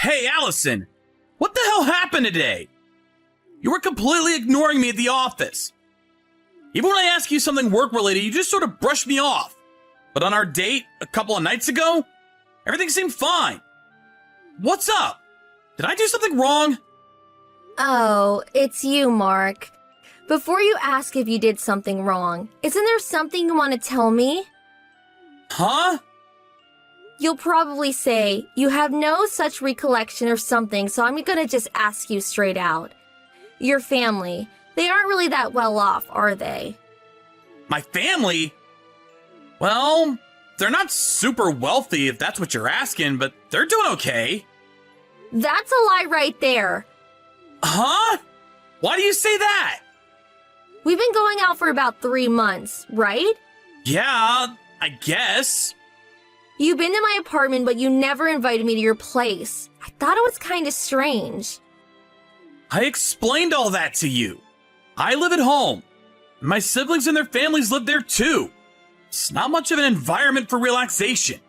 Hey, Allison! What the hell happened today? You were completely ignoring me at the office. Even when I asked you something work-related, you just sort of brushed me off. But on our date a couple of nights ago, everything seemed fine. What's up? Did I do something wrong? Oh, it's you, Mark. Before you ask if you did something wrong, isn't there something you want to tell me? Huh? You'll probably say, you have no such recollection or something, so I'm gonna just ask you straight out. Your family, they aren't really that well off, are they? My family? Well, they're not super wealthy if that's what you're asking, but they're doing okay. That's a lie right there. Huh? Why do you say that? We've been going out for about 3 months, right? Yeah, I guess. You've been to my apartment, but you never invited me to your place. I thought it was kind of strange. I explained all that to you. I live at home. My siblings and their families live there too. It's not much of an environment for relaxation.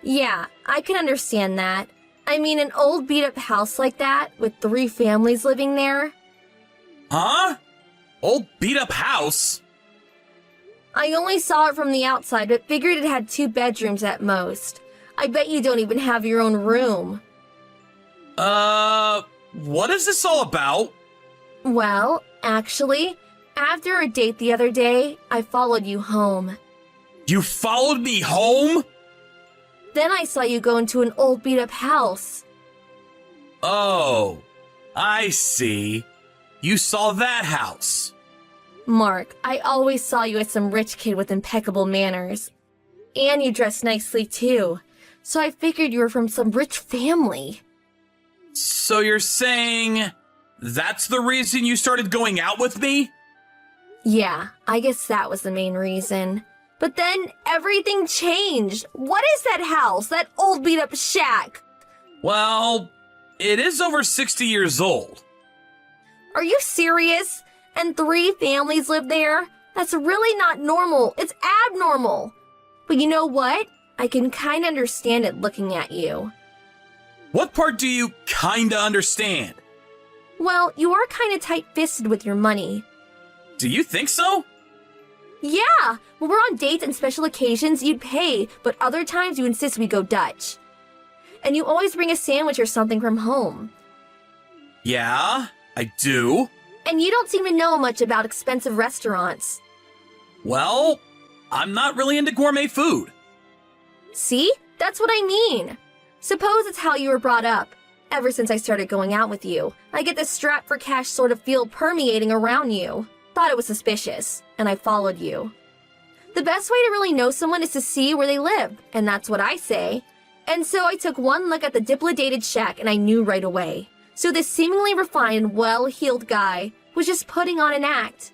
Yeah, I can understand that. I mean, an old beat-up house like that, with 3 families living there. Huh? Old beat-up house? I only saw it from the outside, but figured it had 2 bedrooms at most. I bet you don't even have your own room. What is this all about? Well, actually, after our date the other day, I followed you home. You followed me home? Then I saw you go into an old beat-up house. Oh, I see. You saw that house. Mark, I always saw you as some rich kid with impeccable manners. And you dressed nicely too. So I figured you were from some rich family. So you're saying that's the reason you started going out with me? Yeah, I guess that was the main reason. But then everything changed. What is that house? That old beat-up shack? Well, it is over 60 years old. Are you serious? And 3 families live there? That's really not normal. It's abnormal. But you know what? I can kinda understand it looking at you. What part do you kinda understand? Well, you are kinda tight-fisted with your money. Do you think so? Yeah! When we're on dates and special occasions, you'd pay, but other times you insist we go Dutch. And you always bring a sandwich or something from home. Yeah, I do. And you don't seem to know much about expensive restaurants. Well, I'm not really into gourmet food. See? That's what I mean. Suppose it's how you were brought up. Ever since I started going out with you, I get this strap for cash sort of feel permeating around you. Thought it was suspicious, and I followed you. The best way to really know someone is to see where they live, and that's what I say. And so I took one look at the dilapidated shack and I knew right away. So this seemingly refined, well-heeled guy was just putting on an act.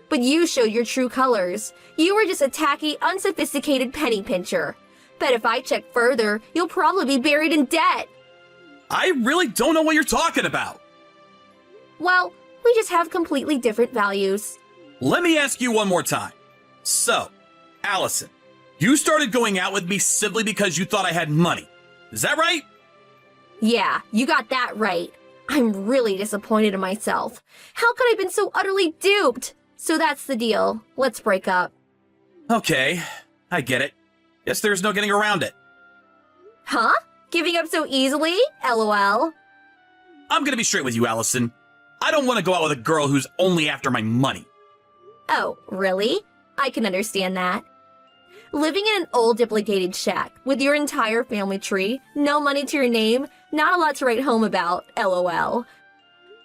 But you showed your true colors. You were just a tacky, unsophisticated penny pincher. Bet if I check further, you'll probably be buried in debt. I really don't know what you're talking about. Well, we just have completely different values. Let me ask you one more time. So, Allison, you started going out with me simply because you thought I had money. Is that right? Yeah, you got that right. I'm really disappointed in myself. How could I have been so utterly duped? So that's the deal. Let's break up. Okay, I get it. Guess there's no getting around it. Huh? Giving up so easily? LOL. I'm gonna be straight with you, Allison. I don't want to go out with a girl who's only after my money. Oh, really? I can understand that. Living in an old dilapidated shack with your entire family tree, no money to your name, not a lot to write home about, LOL.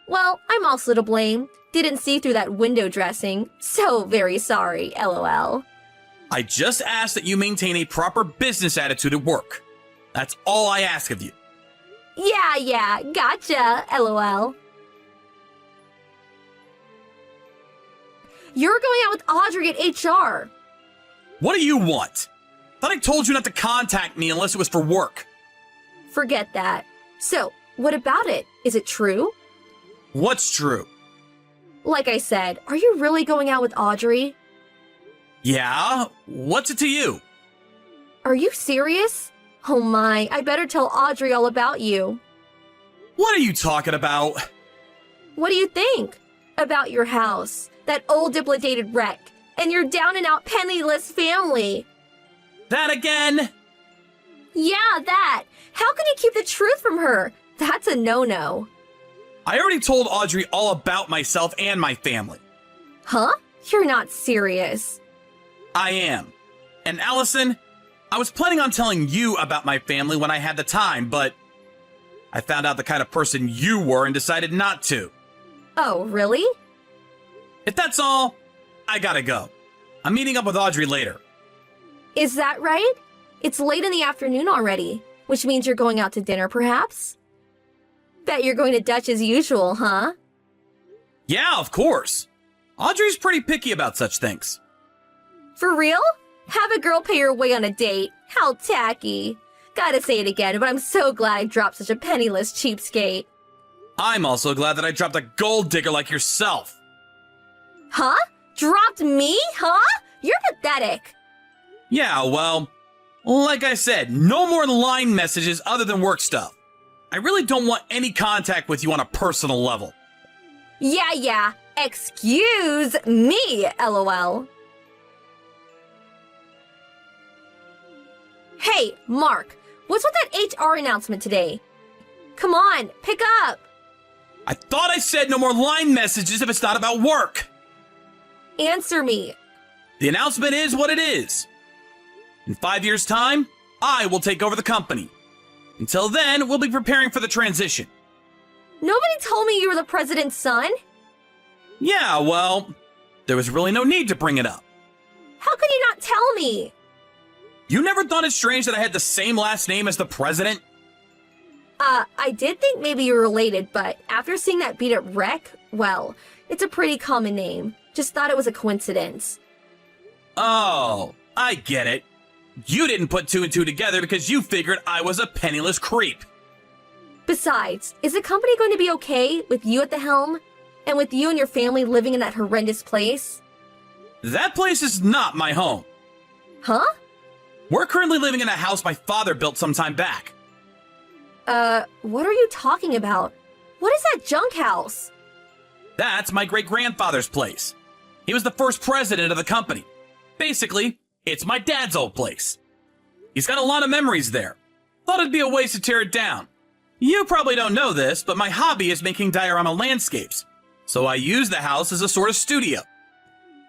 Well, I'm also to blame. Didn't see through that window dressing. So very sorry, LOL. I just ask that you maintain a proper business attitude at work. That's all I ask of you. Yeah, gotcha, LOL. You're going out with Audrey at HR. What do you want? Thought I told you not to contact me unless it was for work. Forget that. So, what about it? Is it true? What's true? Like I said, are you really going out with Audrey? Yeah? What's it to you? Are you serious? Oh my, I better tell Audrey all about you. What are you talking about? What do you think? About your house, that old dilapidated wreck, and your down and out penniless family. That again? Yeah, that. How can you keep the truth from her? That's a no-no. I already told Audrey all about myself and my family. Huh? You're not serious. I am. And Allison, I was planning on telling you about my family when I had the time, but I found out the kind of person you were and decided not to. Oh, really? If that's all, I gotta go. I'm meeting up with Audrey later. Is that right? It's late in the afternoon already, which means you're going out to dinner, perhaps? Bet you're going to Dutch as usual, huh? Yeah, of course. Audrey's pretty picky about such things. For real? Have a girl pay her way on a date? How tacky. Gotta say it again, but I'm so glad I dropped such a penniless cheapskate. I'm also glad that I dropped a gold digger like yourself. Huh? Dropped me? Huh? You're pathetic. Yeah, well, like I said, no more line messages other than work stuff. I really don't want any contact with you on a personal level. Yeah. Excuse me, LOL. Hey, Mark, what's with that HR announcement today? Come on, pick up. I thought I said no more line messages if it's not about work. Answer me. The announcement is what it is. In 5 years' time, I will take over the company. Until then, we'll be preparing for the transition. Nobody told me you were the president's son. Yeah, well, there was really no need to bring it up. How could you not tell me? You never thought it strange that I had the same last name as the president? I did think maybe you're related, but after seeing that beat up wreck, well, it's a pretty common name. Just thought it was a coincidence. Oh, I get it. You didn't put two and two together because you figured I was a penniless creep. Besides, is the company going to be okay with you at the helm? And with you and your family living in that horrendous place? That place is not my home. Huh? We're currently living in a house my father built some time back. What are you talking about? What is that junk house? That's my great-grandfather's place. He was the first president of the company. Basically, it's my dad's old place. He's got a lot of memories there. Thought it'd be a waste to tear it down. You probably don't know this, but my hobby is making diorama landscapes. So I use the house as a sort of studio.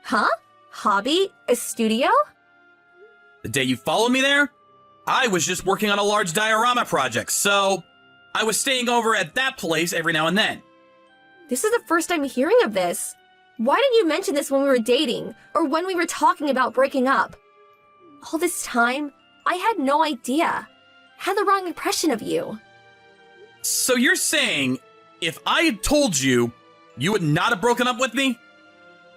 Huh? Hobby? A studio? The day you followed me there, I was just working on a large diorama project, so I was staying over at that place every now and then. This is the first I'm hearing of this. Why didn't you mention this when we were dating, or when we were talking about breaking up? All this time, I had no idea. Had the wrong impression of you. So you're saying, if I had told you, you would not have broken up with me?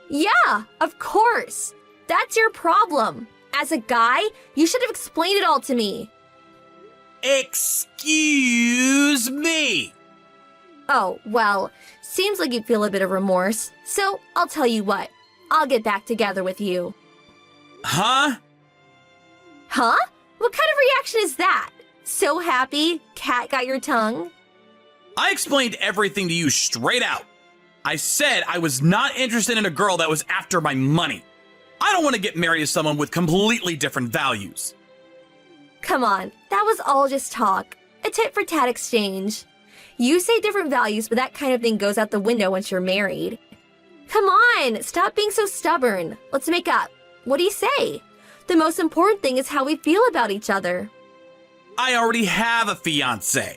Yeah, of course. That's your problem. As a guy, you should have explained it all to me. Excuse me. Oh, well, seems like you feel a bit of remorse. So, I'll tell you what. I'll get back together with you. Huh? Huh? What kind of reaction is that? So happy, cat got your tongue? I explained everything to you straight out. I said I was not interested in a girl that was after my money. I don't want to get married to someone with completely different values. Come on, that was all just talk. A tit-for-tat exchange. You say different values, but that kind of thing goes out the window once you're married. Come on, stop being so stubborn. Let's make up. What do you say? The most important thing is how we feel about each other. I already have a fiancé.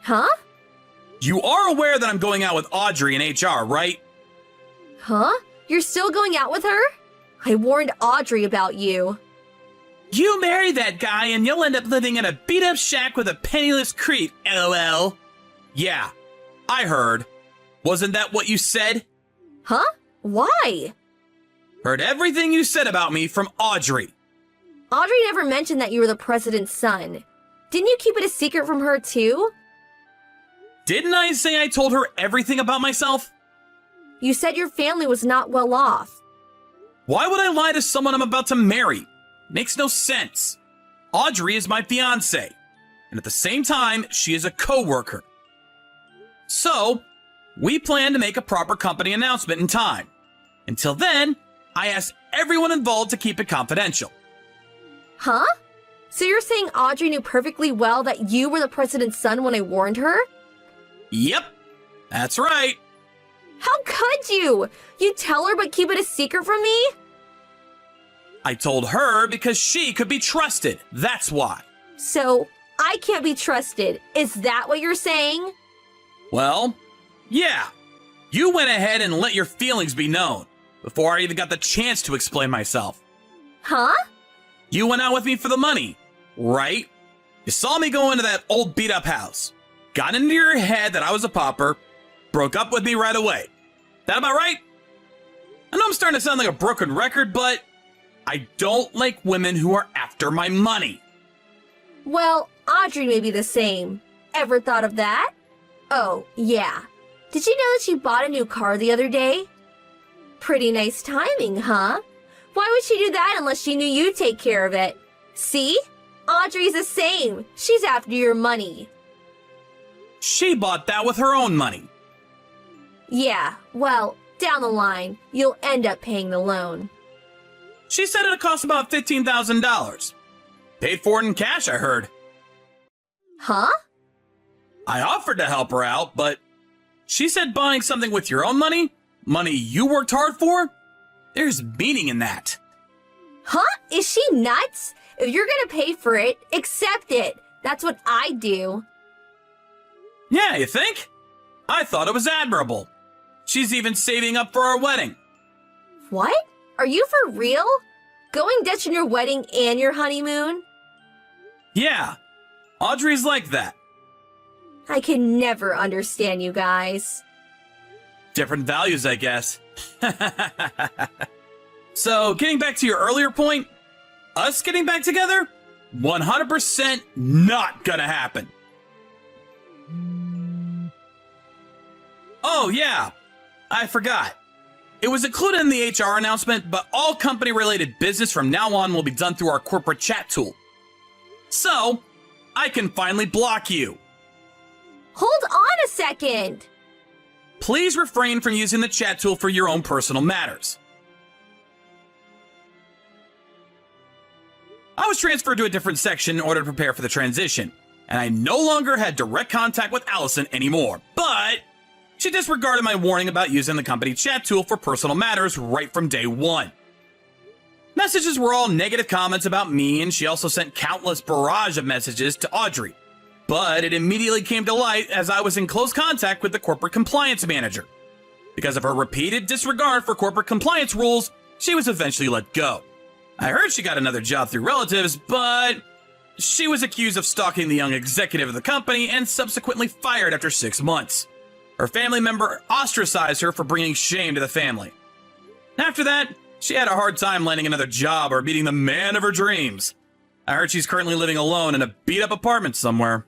Huh? You are aware that I'm going out with Audrey in HR, right? Huh? You're still going out with her? I warned Audrey about you. You marry that guy and you'll end up living in a beat-up shack with a penniless creep, LOL. Yeah, I heard. Wasn't that what you said? Huh? Why? Heard everything you said about me from Audrey. Audrey never mentioned that you were the president's son. Didn't you keep it a secret from her too? Didn't I say I told her everything about myself? You said your family was not well off. Why would I lie to someone I'm about to marry? Makes no sense. Audrey is my fiance, and at the same time, she is a coworker. So, we plan to make a proper company announcement in time. Until then, I asked everyone involved to keep it confidential. Huh? So you're saying Audrey knew perfectly well that you were the president's son when I warned her? Yep, that's right. How could you? You tell her but keep it a secret from me? I told her because she could be trusted. That's why. So, I can't be trusted. Is that what you're saying? Well, yeah. You went ahead and let your feelings be known before I even got the chance to explain myself. Huh? You went out with me for the money, right? You saw me go into that old beat-up house, got into your head that I was a pauper, broke up with me right away. That about right? I know I'm starting to sound like a broken record, but I don't like women who are after my money. Well, Audrey may be the same. Ever thought of that? Oh, yeah. Did you know that she bought a new car the other day? Pretty nice timing, huh? Why would she do that unless she knew you'd take care of it? See? Audrey's the same. She's after your money. She bought that with her own money. Yeah, well, down the line, you'll end up paying the loan. She said it'd cost about $15,000. Paid for it in cash, I heard. Huh? I offered to help her out, but she said buying something with your own money, money you worked hard for, there's meaning in that. Huh? Is she nuts? If you're gonna pay for it, accept it. That's what I do. Yeah, you think? I thought it was admirable. She's even saving up for our wedding. What? Are you for real? Going Dutch on your wedding and your honeymoon? Yeah, Audrey's like that. I can never understand you guys. Different values, I guess. So, getting back to your earlier point, us getting back together? 100% not gonna happen. Oh, yeah, I forgot. It was included in the HR announcement, but all company-related business from now on will be done through our corporate chat tool. So, I can finally block you. Hold on a second. Please refrain from using the chat tool for your own personal matters. I was transferred to a different section in order to prepare for the transition, and I no longer had direct contact with Allison anymore, but she disregarded my warning about using the company chat tool for personal matters right from day one. Messages were all negative comments about me, and she also sent countless barrage of messages to Audrey. But it immediately came to light as I was in close contact with the corporate compliance manager. Because of her repeated disregard for corporate compliance rules, she was eventually let go. I heard she got another job through relatives, but she was accused of stalking the young executive of the company and subsequently fired after 6 months. Her family member ostracized her for bringing shame to the family. After that, she had a hard time landing another job or meeting the man of her dreams. I heard she's currently living alone in a beat-up apartment somewhere.